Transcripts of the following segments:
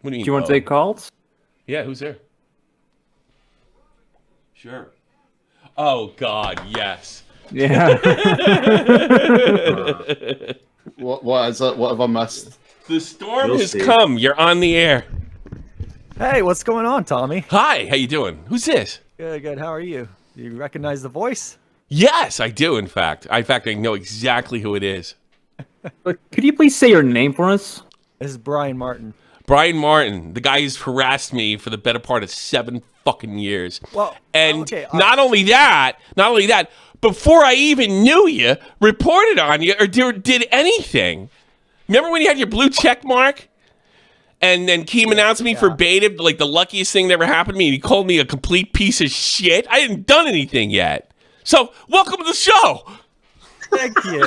What do you mean? Do you want to take calls? Yeah, who's there? Sure. Oh God, yes. Yeah. What is it? What have I missed? The storm You'll has see. come. You're on the air. Hey, what's going on, Tommy? Hi, how you doing? Who's this? Good, good. How are you? Do you recognize the voice? Yes, I do. In fact, I know exactly who it is. But could you please say your name for us? This is Brian Martin. Brian Martin, the guy who's harassed me for the better part of 7 fucking years. Well, and okay, not only that, before I even knew you, reported on you, or did anything. Remember when you had your blue check mark? And then Keem announced me for beta, like the luckiest thing that ever happened to me. And he called me a complete piece of shit. I hadn't done anything yet. So, welcome to the show. Thank you.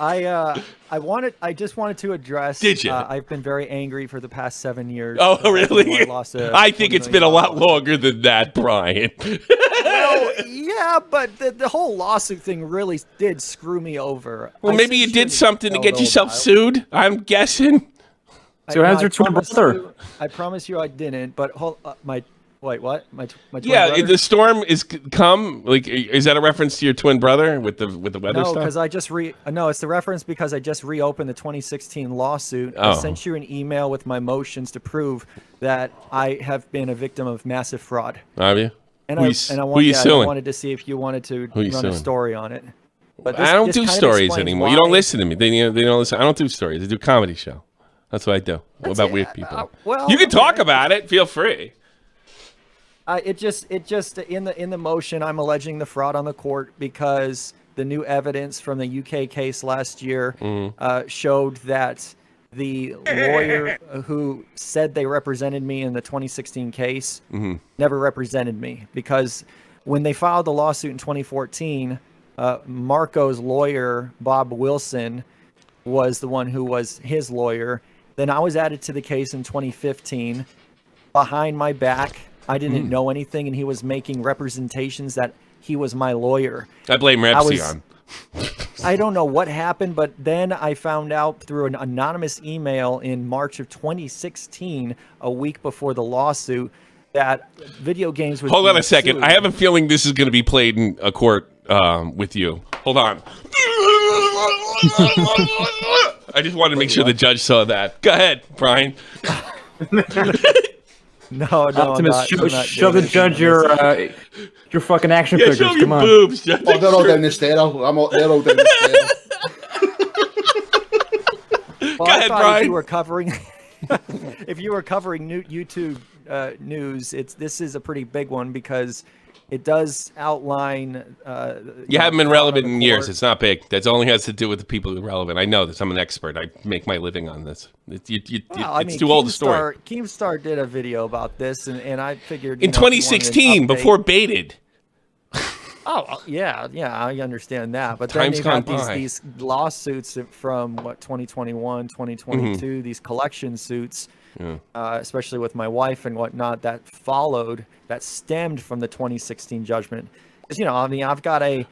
I just wanted to address. Did you? I've been very angry for the past 7 years. Oh, really? I lost I think it's been a lot longer than that, Brian. Well, yeah, but the whole lawsuit thing really did screw me over. Well, maybe you did something to get yourself sued, I'm guessing. So how's your twin brother? I promise you I didn't, but wait, what? My twin Yeah, brother? the storm is come. Like, is that a reference to your twin brother with the weather No, stuff? because I just no, it's the reference because I just reopened the 2016 lawsuit. Oh. I sent you an email with my motions to prove that I have been a victim of massive fraud. Have you? And Who I you suing? wanted to see if you wanted to Who you run suing? a story on it. But I don't this do kind of stories explains anymore. why. You don't listen to me. They don't listen. I don't do stories. I do a comedy show. That's what I do. What about it. weird people? Well, You can talk okay. about it. Feel free. It just in the motion, I'm alleging the fraud on the court because the new evidence from the UK case last year showed that the lawyer who said they represented me in the 2016 case never represented me, because when they filed the lawsuit in 2014, Marco's lawyer, Bob Wilson, was the one who was his lawyer. Then I was added to the case in 2015 behind my back. I didn't know anything, and he was making representations that he was my lawyer. I blame Repsion. I don't know what happened, but then I found out through an anonymous email in March of 2016, a week before the lawsuit, that video games was Hold on being a second. sued. I have a feeling this is going to be played in a court with you. Hold on. I just wanted to make sure the judge saw that. Go ahead, Brian. No, Optimus, I'm not show doing the judge anything. your fucking action Yeah, figures. show Come your on. boobs. Judge. Oh, they're all down the stair. They're all down the stair. Well, Go I ahead, thought Brian. if you were covering, if you were covering YouTube news, this is a pretty big one because it does outline. You haven't been fraud on relevant the in years. court. It's not big. That only has to do with the people who are relevant. I know this. I'm an expert. I make my living on this. It's too old a story. Keemstar did a video about this, and I figured In if you wanted an 2016, update- before baited. Oh yeah, I understand that. But Time's then they've gone got by. these lawsuits from 2021, 2022, these collection suits, especially with my wife and whatnot, that stemmed from the 2016 judgment. 'Cause, I mean, I've got a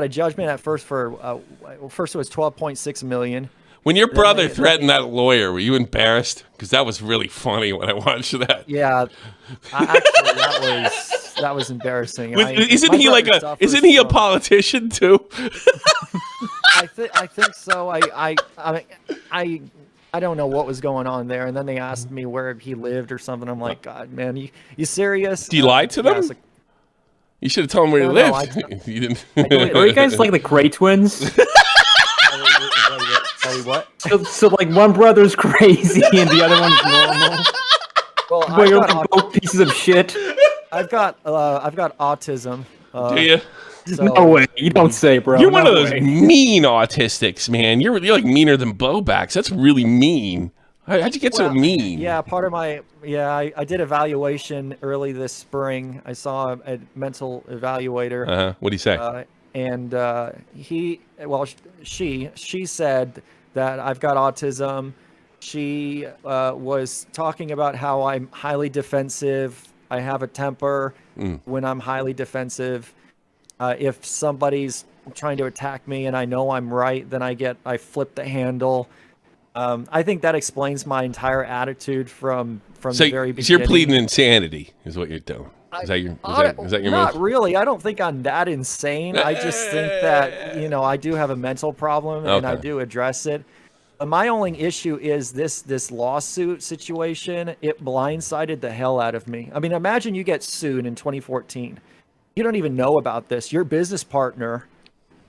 judgment at first for first it was 12.6 million. When your brother threatened that lawyer, were you embarrassed? Because that was really funny when I watched that. Yeah, actually, that was embarrassing. Isn't he like Isn't he a politician too? I think so. I don't know what was going on there. And then they asked me where he lived or something. I'm like, God, man, you serious? Do you lie to them? Yeah, it's like, You should have told him where he No, lived. You didn't. Are you guys like the Cray twins? sorry, what? So like one brother's crazy and the other one's normal. Well, But you're like both pieces of shit. I've got autism. Do you? So, No way. You don't say, bro. You're one No of those way. mean autistics, man. You're like meaner than Bobacks. That's really mean. How'd you get so mean? Yeah, part of my I did evaluation early this spring. I saw a mental evaluator. What'd he say? And she said that I've got autism. She was talking about how I'm highly defensive. I have a temper when I'm highly defensive. If somebody's trying to attack me and I know I'm right, then I flip the handle. I think that explains my entire attitude from So, the very so beginning. you're pleading insanity, is what you're doing. Is that your? Is that your Not move? really. I don't think I'm that insane. I just think that I do have a mental problem, and I Okay. do address it. My only issue is this lawsuit situation. It blindsided the hell out of me. I mean, imagine you get sued in 2014. You don't even know about this. Your business partner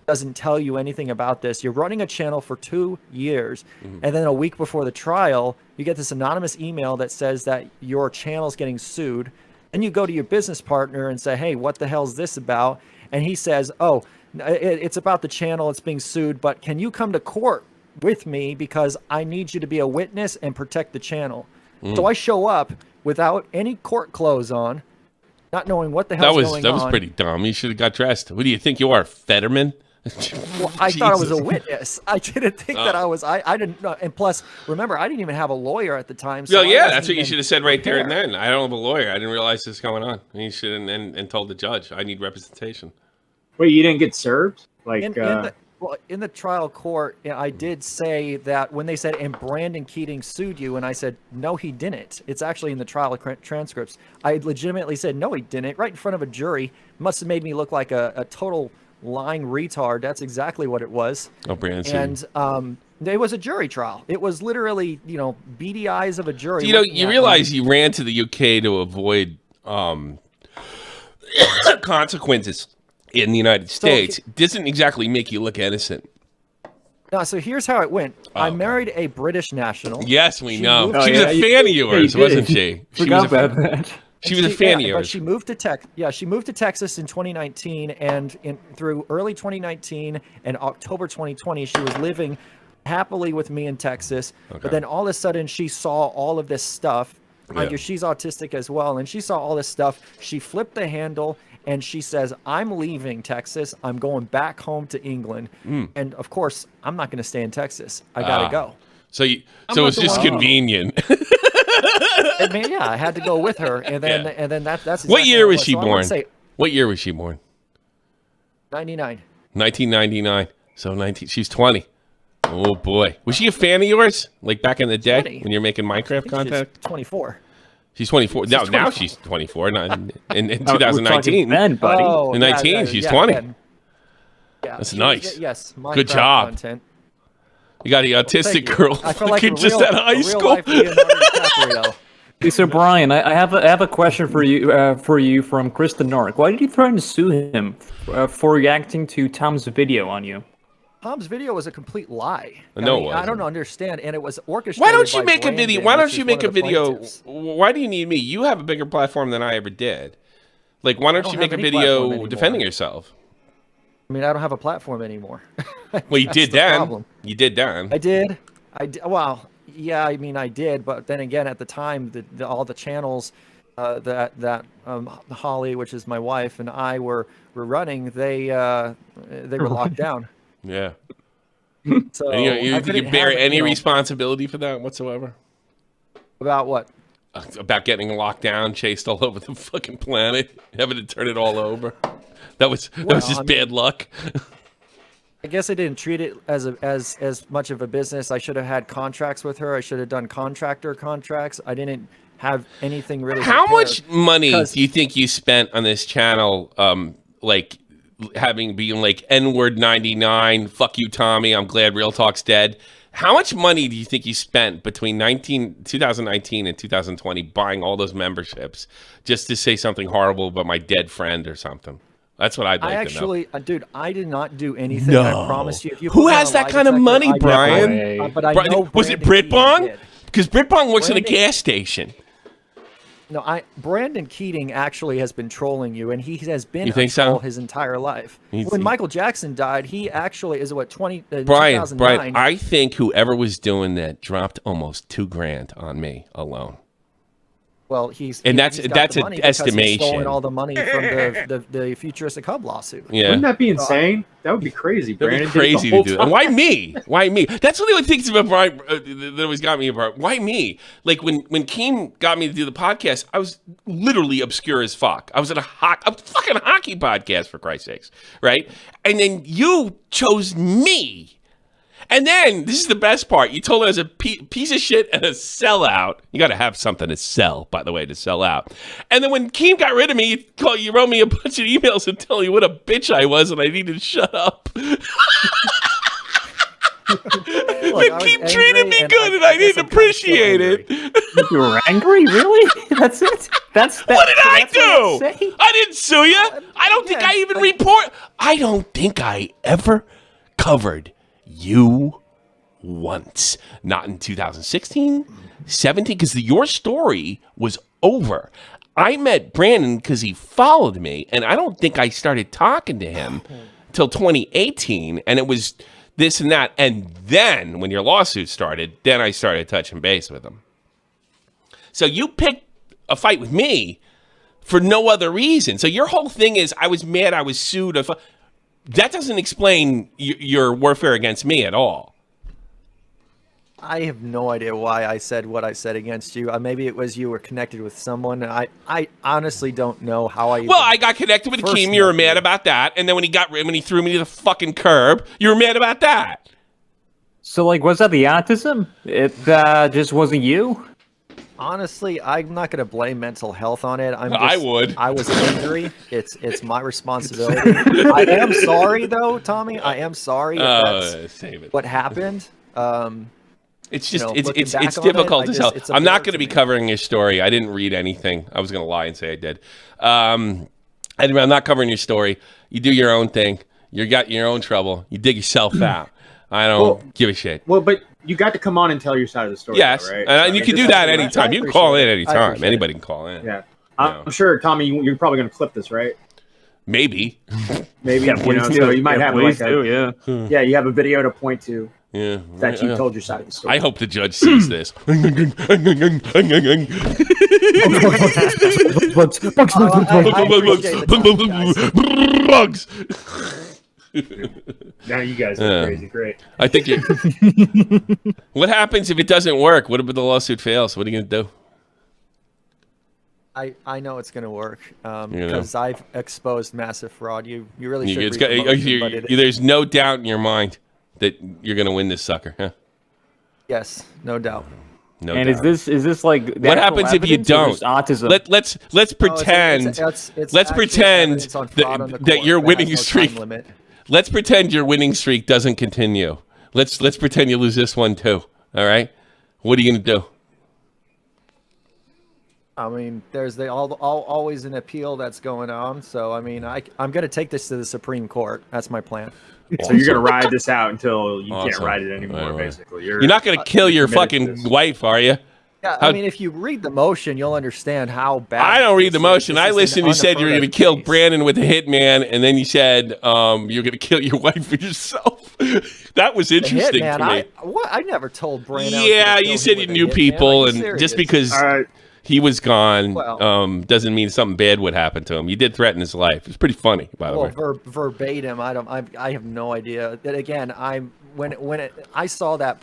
doesn't tell you anything about this. You're running a channel for 2 years, and then a week before the trial, you get this anonymous email that says that your channel's getting sued. And you go to your business partner and say, hey, what the hell is this about? And he says, oh, it's about the channel. It's being sued, but can you come to court with me because I need you to be a witness and protect the channel? So I show up without any court clothes on, not knowing what the hell's going on. That was pretty dumb. You should have got dressed. Who do you think you are, Fetterman? Well, I thought I was a Jesus. witness. I didn't think that I was. I didn't know. And plus, remember, I didn't even have a lawyer at the time. So Well, I yeah, wasn't that's what you even should have said right there and prepared. then. I don't have a lawyer. I didn't realize this was going on. And you should have and told the judge, I need representation. Wait, you didn't get served? Like, In the trial court, I did say that when they said, and Brandon Keating sued you, and I said, no, he didn't. It's actually in the trial transcripts. I legitimately said, no, he didn't, right in front of a jury. Must have made me look like a total lying retard. That's exactly what it was. Oh, Brandon sued you. And it was a jury trial. It was literally, beady eyes of a jury. You looking at me. realize you ran to the UK to avoid consequences in the United States. Doesn't exactly make you look innocent. No, so here's how it went. I okay. married a British national. Yes, we She know. moved- She was Oh, a yeah, fan of yours, you did. wasn't she? forgot about that. She was a fan of yours. But she moved to she moved to Texas in 2019, and through early 2019 and October 2020, she was living happily with me in Texas. Okay. But then all of a sudden, she saw all of this stuff. Mind you, she's autistic as well, and she saw all this stuff. She flipped the handle, and she says, "I'm leaving Texas. I'm going back home to England." And of course, I'm not going to stay in Texas. I gotta go. So it's just convenient. I mean, yeah, I had to go with her, and then that's exactly What year was it she So I wanna born? say What year was she born? 99. 1999. So 19. She's 20. Oh boy, was she a fan of yours? Like back in the day 20. when you're making Minecraft content? She's 24. She's 24. Now 24. she's 24. Not in We're talking 2019. then, buddy. In 19, she's 20. Yeah, That's she nice. was- yes. Good Minecraft job. Content. You got the Thank autistic you. girl I feel like fucking just out of high school. Life Leonardo DiCaprio. Hey, so Brian, I have a question for you from Kristen Nork. Why did you threaten to sue him for reacting to Tom's video on you? Tom's video was a complete lie. No, it I wasn't. don't understand, and it was orchestrated. Why don't you by make a Brandon, video? Why don't which you is make one a of the video? plaintiffs. Why do you need me? You have a bigger platform than I ever did. Like, why don't don't you make a have any platform video anymore. defending yourself? I mean, I don't have a platform anymore. Well, you That's did the then. problem. You did then. I did. Well, yeah. I mean, I did. But then again, at the time, all the channels that Holly, which is my wife, and I were running, they were locked down. Yeah. So And I you couldn't bear have, any responsibility for that whatsoever? about what? About getting locked down, chased all over the fucking planet, having to turn it all over. That was just I mean- bad luck. I guess I didn't treat it as much of a business. I should have had contracts with her. I should have done contractor contracts. I didn't have anything really. How prepared. much money because- do you think you spent on this channel? Like being like N-word 99, fuck you, Tommy. I'm glad Real Talk's dead. How much money do you think you spent between 2019 and 2020 buying all those memberships just to say something horrible about my dead friend or something? That's what I'd like I to know. actually, dude, I did not do anything. No. I promise you. If you Who put me has on a that lie kind of detector, money, I Brian? definitely- But I Bri- know was it Brandon Britbong? Keating did. Because Britbong works at a Brandon- gas station. No, Brandon Keating actually has been trolling you, and he has been You think a so? troll his entire life. When Michael Jackson died, he actually is what 2009. Brian, I think whoever was doing that dropped almost $2,000 on me alone. Well, And he's that's got the an money because he's estimation. stolen all the money from the Futuristic Hub lawsuit. Yeah. Wouldn't that be insane? That would be crazy, That'd Brandon. be crazy the to whole do that. time. Why me? Why me? That's one of the things about Brian that always got me about. Why me? Like when Keem got me to do the podcast, I was literally obscure as fuck. I was at a fucking hockey podcast, for Christ's sakes, right? And then you chose me. And then, this is the best part. You told her I was a piece of shit and a sellout. You got to have something to sell, by the way, to sell out. And then when Keem got rid of me, you wrote me a bunch of emails and telling you what a bitch I was and I needed to shut up. They keep treating me good and I didn't appreciate it. You were angry? Really? That's it? What did I do? I didn't sue you. I don't think I even report. I don't think I ever covered you once. Not in 2016, 17, because your story was over. I met Brandon because he followed me, and I don't think I started talking to him till 2018, and it was this and that. And then when your lawsuit started, then I started touching base with him. So you picked a fight with me for no other reason. So your whole thing is I was mad, I was sued. That doesn't explain your warfare against me at all. I have no idea why I said what I said against you. Maybe it was you were connected with someone. I honestly don't know how I. Well, I got connected with Keem. You were mad about that, and then when he threw me to the fucking curb, you were mad about that. So, like, was that the autism? It just wasn't you. Honestly, I'm not going to blame mental health on it. I would. I was angry. It's my responsibility. I am sorry, though, Tommy. I am sorry. If save it. What happened? It's just you know, it's difficult to tell. I'm not going to be me. covering your story. I didn't read anything. I was going to lie and say I did. I'm not covering your story. You do your own thing. You got your own trouble. You dig yourself out. I don't give a shit. Well, but you got to come on and tell your side of the story. Yes, though, right? and you can do that anytime. You can call in anytime. it. Anybody can call in. Yeah, I'm sure, Tommy. You're probably going to clip this, right? Maybe. Maybe. Yeah, So you might have like yeah. Yeah, you have a video to point to. Yeah, that you told your side of the story. I hope the judge sees this. Bugs. Now you guys are crazy. Great. I think what happens if it doesn't work? What if the lawsuit fails? What are you going to do? I know it's going to work because I've exposed massive fraud. You really should. There's no doubt in your mind that you're going to win this sucker, huh? Yes, no doubt. No doubt. Is this like what happens if you don't? Autism. Let's pretend. Let's pretend that your winning streak. Let's pretend your winning streak doesn't continue. Let's pretend you lose this one too. All right. What are you going to do? I mean, there's always an appeal that's going on. So I mean, I'm going to take this to the Supreme Court. That's my plan. So you're going to ride this out until you can't ride it anymore, basically. You're not going to kill your fucking wife, are you? Yeah, I mean, if you read the motion, you'll understand how bad. I don't read the motion. I listened. You said you were going to kill Brandon with a hitman, and then you said you're going to kill your wife and yourself. That was interesting to me. I never told Brandon. Yeah, you said you knew people, and just because he was gone doesn't mean something bad would happen to him. You did threaten his life. It's pretty funny, by the way. Verbatim, I have no idea. That again, when I saw that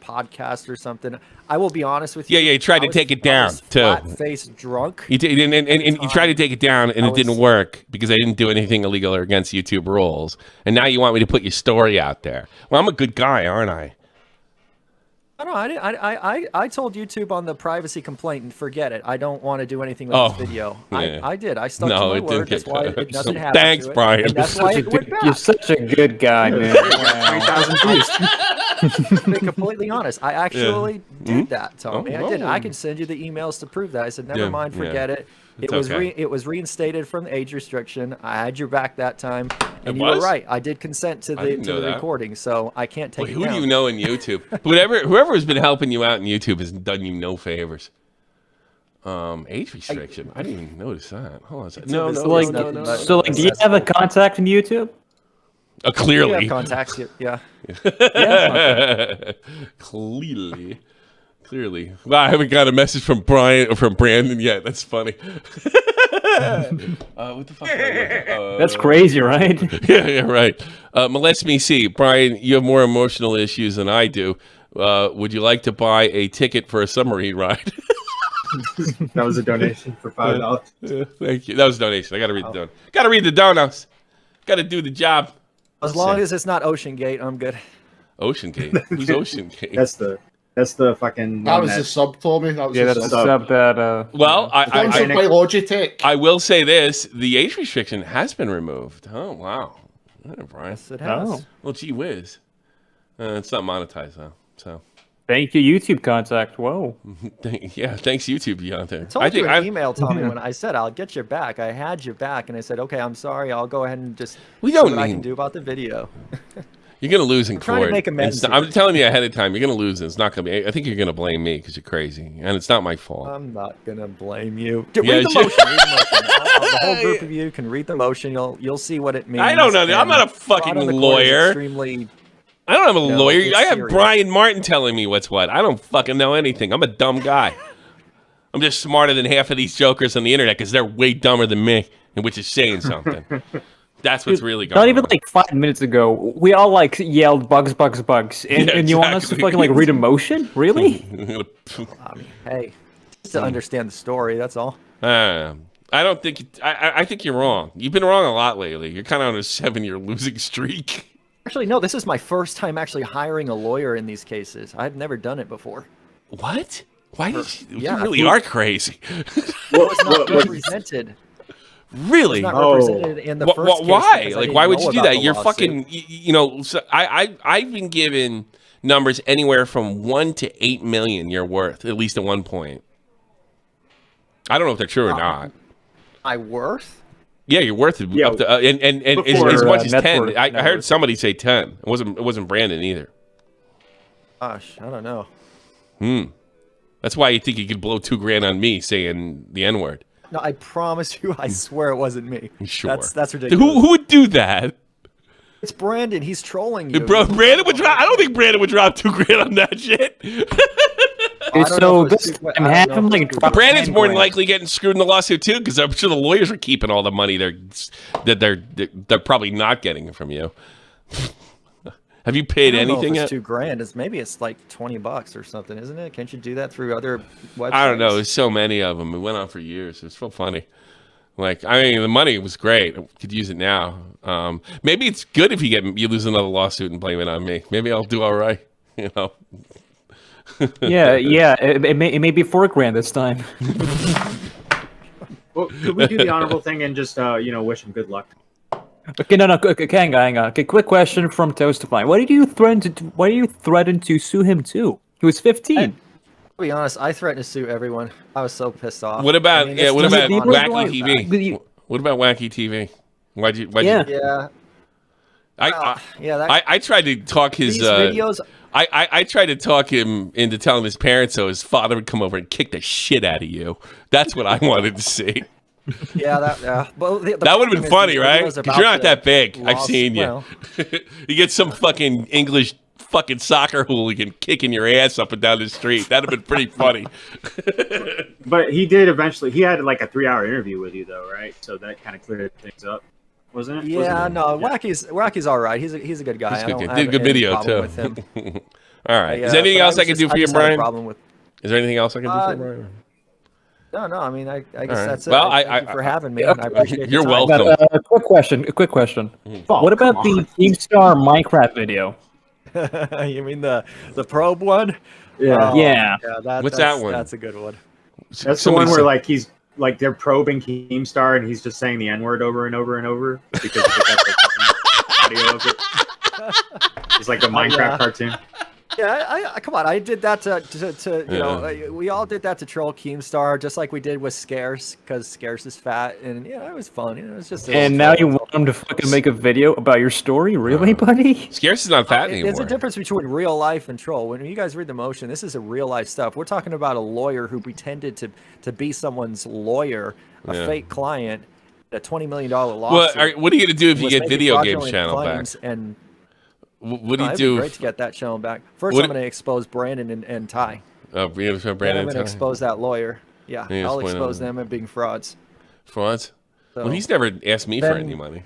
podcast or something, I will be honest with you. Yeah, he tried to take it down too. Flat-faced drunk. He did, and you tried to take it down, and it didn't work because I didn't do anything illegal or against YouTube rules. And now you want me to put your story out there. Well, I'm a good guy, aren't I? No, I told YouTube on the privacy complaint and forget it. I don't want to do anything with this video. Yeah. I did. I stuck to my word. That's why it doesn't happen. Thanks, Brian. And that's why it went back. You're such a good guy, man. 3,000 views. To be completely honest, I actually did that, Tommy. I did. I can send you the emails to prove that. I said, never mind, forget it. It was reinstated from the age restriction. I had your back that time, and you were right. I did consent to the recording, so I can't take it down. Who do you know in YouTube? Whoever has been helping you out in YouTube has done you no favors. Age restriction. I didn't even notice that. Hold on a second. No. So, do you have a contact in YouTube? Clearly. You have contacts, yeah. Clearly. Well, I haven't got a message from Brian or from Brandon yet. That's funny. What the fuck? That's crazy, right? Yeah, right. Let me see. Brian, you have more emotional issues than I do. Would you like to buy a ticket for a submarine ride? That was a donation for $5. Thank you. That was a donation. I got to read the donut. Got to read the donuts. Got to do the job. As long as it's not Ocean Gate, I'm good. Ocean Gate. Who's Ocean Gate? That's the fucking. That one was the sub, Tommy. That was Yeah, the that's the sub. sub that. Well, Sponsored by Logitech. I will say this: the age restriction has been removed. Oh wow, Brian. Yes, it has. Oh. Well, gee whiz. It's not monetized though. So Thank you, YouTube contact. Whoa. yeah, thanks YouTube, Deontay. I told you an email, Tommy, when I said I'll get your back. I had your back, and I said, okay, I'm sorry. I'll go ahead and just We see don't what I need- can do about the video. You're gonna lose in trying to court. make amends It's not- I'm telling you ahead of time, you're gonna lose. And it's not gonna be. I think you're gonna blame me because you're crazy, and it's not my fault. I'm not gonna blame you. Yeah, Read the sure. motion. Read the motion. The whole group of you can read the motion. You'll see what it means. I don't know. I'm and not a fraud fucking on the court is lawyer. Extremely. I don't have a No, lawyer. it's I have serious. Brian Martin telling me what's what. I don't fucking know anything. I'm a dumb guy. I'm just smarter than half of these jokers on the internet because they're way dumber than me, and which is saying something. That's what's really going on. Not even like 5 minutes ago, we all like yelled bugs, bugs, bugs, and, Yeah, and you want us to exactly. fucking like read emotion? Really? Hey, just to understand the story. That's all. I don't think. I think you're wrong. You've been wrong a lot lately. You're kind of on a 7-year losing streak. Actually, no. This is my first time actually hiring a lawyer in these cases. I've never done it before. What? Why did you? Yeah, You really are crazy. I was not represented. Really? Not represented in the first case Why? because I Like, didn't why would know you do about that? the You're lawsuit. fucking. You know. So I've been given numbers anywhere from 1 to 8 million you're worth, at least at one point. I don't know if they're true or not. My worth? Yeah, you're worth it Yeah, up to and as before, much as net 10. worth, I net heard worth. somebody say 10. It wasn't Brandon either. Gosh, I don't know. That's why you think you could blow $2,000 on me saying the N word. No, I promise you, I swear it wasn't me. Sure. That's ridiculous. Who would do that? It's Brandon. He's trolling you. Bro, Brandon would drop. I don't think Brandon would drop $2,000 on that shit. I don't know So if it's this super- time I have don't him know if like it's drop Brandon's more than 10 grand. likely getting screwed in the lawsuit too, because I'm sure the lawyers are keeping all the money they're probably not getting from you. Have you paid I don't know if anything it's yet? $2,000. Maybe it's like $20 or something, isn't it? Can't you do that through other websites? I don't know. There's so many of them. It went on for years. It was so funny. Like, I mean, the money was great. I could use it now. Maybe it's good if you lose another lawsuit and blame it on me. Maybe I'll do all right. You know. Yeah. It may be $4,000 this time. Well, could we do the honorable thing and just wish him good luck? Okay, no. Okay, hang on. Okay, quick question from Toastify. Why did you threaten to sue him too? He was 15. To be honest, I threatened to sue everyone. I was so pissed off. What about I mean, yeah? it's What just about people honest. Wacky like- TV? What about Wacky TV? Why'd you? Yeah. Yeah. I tried to talk his These videos. I tried to talk him into telling his parents so his father would come over and kick the shit out of you. That's what I wanted to see. Yeah, that. Well, the That would have problem been is funny, these right? videos Because about you're not the that big. I've loss- seen you. well, You get some fucking English fucking soccer hooligan kicking your ass up and down the street. That'd have been pretty funny. But he did eventually. He had like a 3-hour interview with you, though, right? So that kind of cleared things up, wasn't it? Yeah, Wasn't it? no, Wacky's all right. He's a good guy. He's I a don't good kid. have Did a good any video problem too. with him. All right. Is Yeah, there anything but else I was can just- do for I you, just had a Brian? problem with. Is there anything else I can do for you, Brian? No, I mean, I guess right. that's it. Well, Thank you for having me. I appreciate You're your time. welcome. But, quick question. Oh, What about come the on. Keemstar Minecraft video? You mean the probe one? Yeah. Yeah. What's that one? That's a good one. That's the Somebody one where said- like he's like they're probing Keemstar and he's just saying the N-word over and over and over because he got the audio of it. It's like a Minecraft Yeah. cartoon. Yeah, I come on. I did that to you know, we all did that to troll Keemstar, just like we did with Scarce, because Scarce is fat, and yeah, it was fun. It was just. And now you want him to fucking make a video about your story? Really, buddy? Scarce is not fat anymore. There's a difference between real life and troll. When you guys read the motion, this is a real life stuff. We're talking about a lawyer who pretended to be someone's lawyer, a Yeah. fake client, a $20 million Well, lawsuit. what are you gonna do if you was get making video game fraudulent channel back? claims. And What do you it'd be do? great to get that channel back. First, What- I'm going to expose Brandon and Ty. Oh, you're gonna show And Brandon I'm going to expose that lawyer. Yeah, Yeah, I'll explain expose that. them as being frauds. frauds. So, Well, he's never asked me for Then- any money.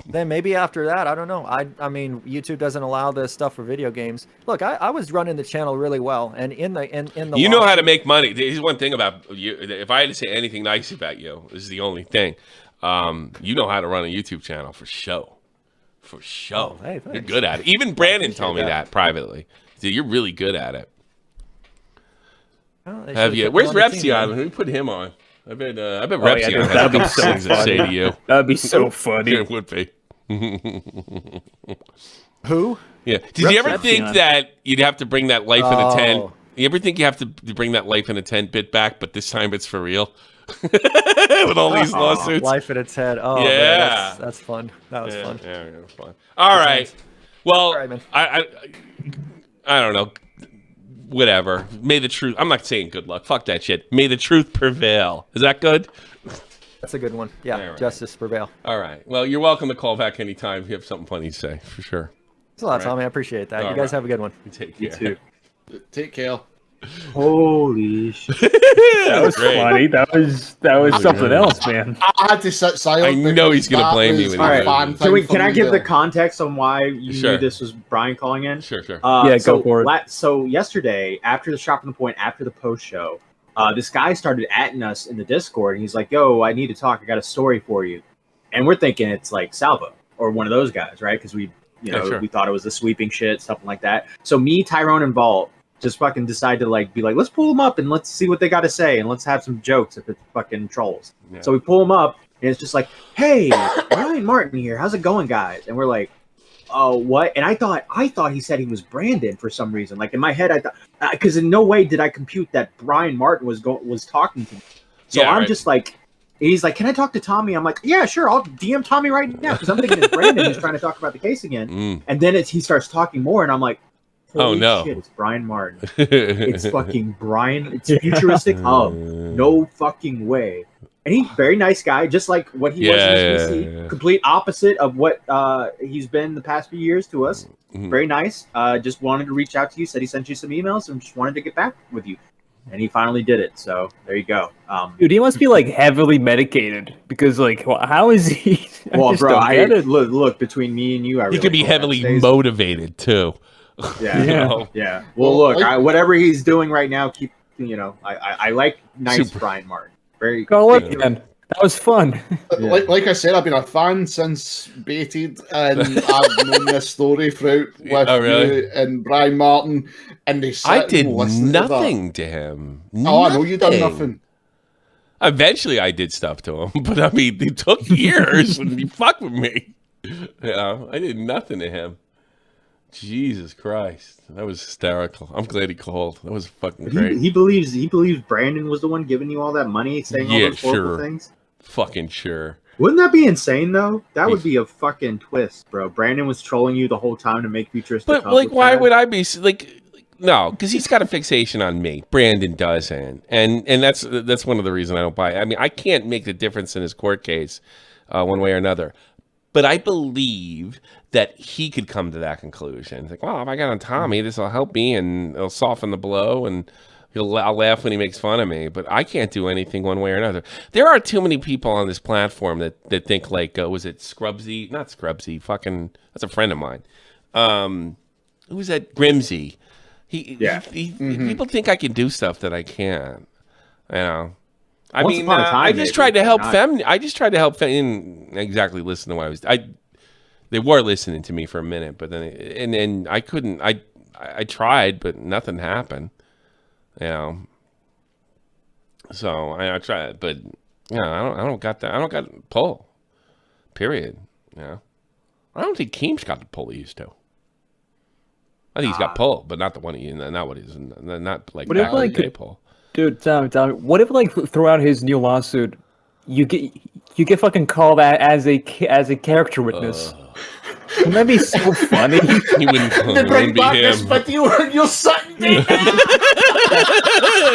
Then maybe after that, I don't know. I mean, YouTube doesn't allow this stuff for video games. Look, I was running the channel really well, and in the You know how to lawsuit- make money. There's one thing about you. If I had to say anything nice about you, this is the only thing. You know how to run a YouTube channel for show. For sure. hey, You're thanks. good at it. Even Brandon told me that. that privately. Dude, you're really good at it. Well, they Have should've you? kept Where's him on the Repsy team, on? man. Who put him on? I bet yeah, Repsy dude, on has a that'd be couple so things to say to funny. you. That'd be so funny. It would be. Who? Yeah. Did you ever Repsy think on. that you'd have to bring that life in a tent? Oh. You ever think you have to bring that life in a tent bit back, but this time it's for real? With all these lawsuits. Life at its head. Oh, Yeah. man, that's fun. That was fun. Yeah, it was fun. All right. times. Well, All right, man. I don't know. Whatever. May the truth. I'm not saying good luck. Fuck that shit. May the truth prevail. Is that good? That's a good one. Yeah, All right. justice prevail. All right. Well, you're welcome to call back anytime if you have something funny to say, for sure. It's a lot, Tommy. I appreciate that. All You guys right. have a good one. You take You care. too. Take care. Holy shit. That was Great. funny. That was something else, man. I had to sit silent. I know he's because gonna that blame me was when a he fan loses. thing Can for I me give the there. context on why you Sure. knew this was Brian calling in? Sure. Yeah, so go for it. So yesterday, after the Shop from the Point, after the post show, this guy started atting us in the Discord, and he's like, "Yo, I need to talk. I got a story for you." And we're thinking it's like Salvo or one of those guys, right? Because we, Yeah, sure. we thought it was the sweeping shit, something like that. So me, Tyrone, and Vault just fucking decide to be like, let's pull them up and let's see what they got to say and let's have some jokes if it's fucking trolls. Yeah. So we pull them up and it's just like, hey, Ryan Martin here. How's it going, guys? And we're like, oh, what? And I thought he said he was Brandon for some reason. Like in my head, I thought, because in no way did I compute that Brian Martin was talking to me. So Yeah, I'm right. just like, he's like, can I talk to Tommy? I'm like, yeah, sure. I'll DM Tommy right now because I'm thinking it's Brandon who's trying to talk about the case again. Mm. And then he starts talking more, and I'm like, Oh, holy no. shit, it's Brian Martin. It's fucking Brian. It's Futuristic Hub. No fucking way. And he's a very nice guy, just like what he was in his PC. Yeah. Complete opposite of what he's been the past few years to us. Mhm. Very nice. Just wanted to reach out to you. Said he sent you some emails and just wanted to get back with you. And he finally did it. So there you go. Dude, he must be like heavily medicated because how is he? Well, just bro, don't get it. look between me and you, I He really could be hope that heavily stays. motivated too. Yeah, You know? yeah. Well, Well, look, like- whatever he's doing right now, keep. I like nice Super. Brian Martin. Very. Call it, man. That was fun. Yeah. Like I said, I've been a fan since Baited, and I've known this story throughout with Oh, really? you and Brian Martin, and they sit I and did listen to that. nothing to him. Oh, I know you done nothing. Eventually, I did stuff to him, but I mean, it took years, and he fucked with me. I did nothing to him. Jesus Christ, that was hysterical. I'm glad he called. That was fucking great. He believes Brandon was the one giving you all that money, saying all Yeah, those horrible sure. things. Fucking sure. Wouldn't that be insane though? That would be a fucking twist, bro. Brandon was trolling you the whole time to make Futuristic But Hub like, look why bad. would I be no? Because he's got a fixation on me. Brandon doesn't, and that's one of the reasons I don't buy it. I mean, I can't make the difference in his court case, one way or another. But I believe that he could come to that conclusion. It's like, well, if I got on Tommy, this will help me and it'll soften the blow, and I'll laugh when he makes fun of me. But I can't do anything one way or another. There are too many people on this platform that think like, was it Scrubsy? Not Scrubsy. Fucking, that's a friend of mine. Who's that? Grimsy. People think I can do stuff that I can't. You know. I Once mean, upon a time, I just maybe, tried to but help not- I just tried to help exactly listen to what I was. They were listening to me for a minute, but then I couldn't. I tried, but nothing happened. You know. So I tried, but I don't got that. I don't got pull. Period. Yeah. I don't think Keem's got the pull he used to. I think he's got pull, but not the one not what he's not like What if, back in the like, day pull. Dude, Tommy, what if throughout his new lawsuit, you get fucking called out as a character witness? Wouldn't that be so funny? He wouldn't, They it bring wouldn't be back this him. video and you're sitting there.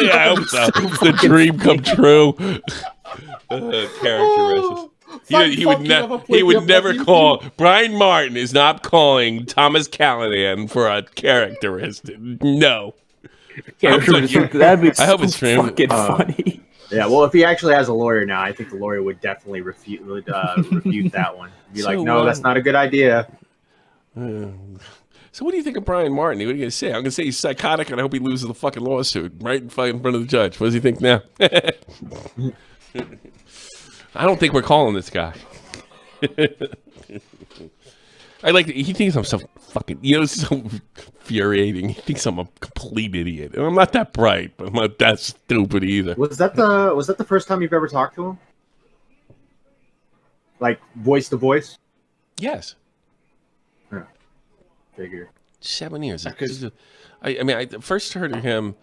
Yeah, I hope so. The dream come true. Character Thank he fuck would you never he played would your never fucking call Brian Martin is not calling Thomas Callahan for a characteristic. No. That'd be I hope so it's true. fucking funny. Yeah, well, if he actually has a lawyer now, I think the lawyer would definitely refute that one. Be So, like, no, that's not a good idea. So what do you think of Brian Martin? What are you gonna say? I'm gonna say he's psychotic, and I hope he loses the fucking lawsuit right in front of the judge. What does he think now? I don't think we're calling this guy. I like. He thinks I'm so fucking. It's so infuriating. He thinks I'm a complete idiot, and I'm not that bright, but I'm not that stupid either. Was that the first time you've ever talked to him? Like voice to voice? Yes. Yeah. Figure. 7 years. Because- I mean, I first heard of him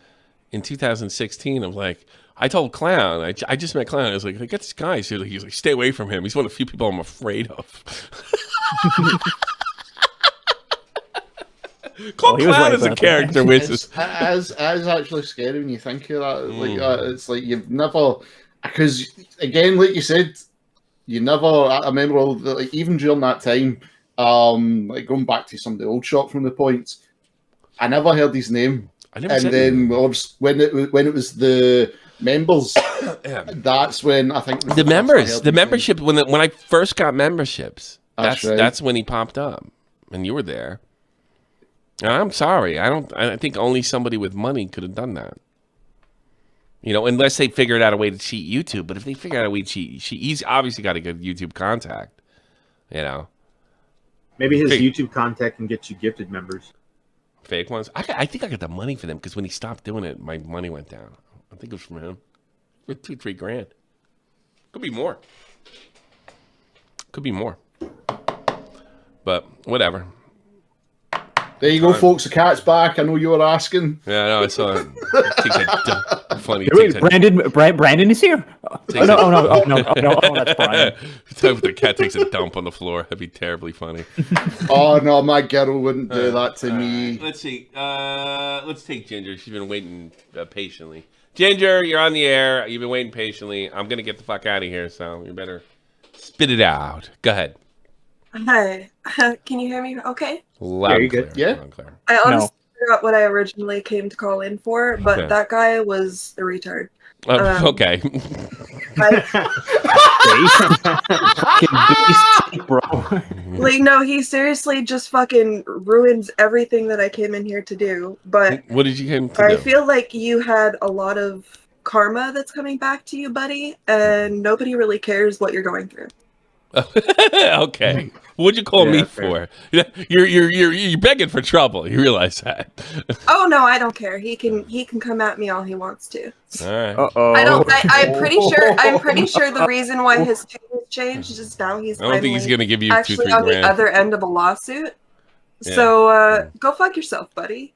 in 2016. I'm like, I told Clown. I just met Clown. I was like, I got this guy. He's like, stay away from him. He's one of the few people I'm afraid of. Call he was Clown right as a about character, that. which is As actually scary when you think of that. Like it's like you've never, because again, like you said, you never. I remember all the, like even during that time, like going back to some of the old shot from the points, I never heard his name. I never And said then when it was the members, yeah. that's when I think The members, the membership. When I first got memberships, That's right. that's when he popped up, and you were there. And I'm sorry, I think only somebody with money could have done that. Unless they figured out a way to cheat YouTube. But if they figure out a way to cheat, he's obviously got a good YouTube contact. Maybe his Fig- YouTube contact can get you gifted members. Fake ones. I think I got the money for them because when he stopped doing it, my money went down. I think it was from him. For $2-3 grand. Could be more. Could be more. But whatever. There you go, folks. The cat's back. I know you were asking. Yeah, no, I saw it. Takes a funny. Wait, Takes a, Brandon is here. takes That's Brian. if the cat takes a dump on the floor, that'd be terribly funny. Oh no, my girl wouldn't do that to me. Let's see. Let's take Ginger. She's been waiting patiently. Ginger, you're on the air. You've been waiting patiently. I'm gonna get the fuck out of here, so you better spit it out. Go ahead. Hi. Can you hear me okay? Loud Yeah, and you clear. good? Yeah. Loud and clear. I honestly forgot what I originally came to call in for, but Okay. that guy was a retard. Okay. I, Bro. like, no, he seriously just fucking ruins everything that I came in here to do. But What did you come to I do? feel like you had a lot of karma that's coming back to you, buddy, and nobody really cares what you're going through. Okay. What'd you call Yeah, me fair. for? You're begging for trouble. You realize that? Oh no, I don't care. He can come at me all he wants to. All right. Uh-oh. I'm pretty sure the reason why his tune has changed is now he's I don't think he's finally gonna give you actually $2-3 on grand. the other end of a lawsuit. Yeah. So go fuck yourself, buddy.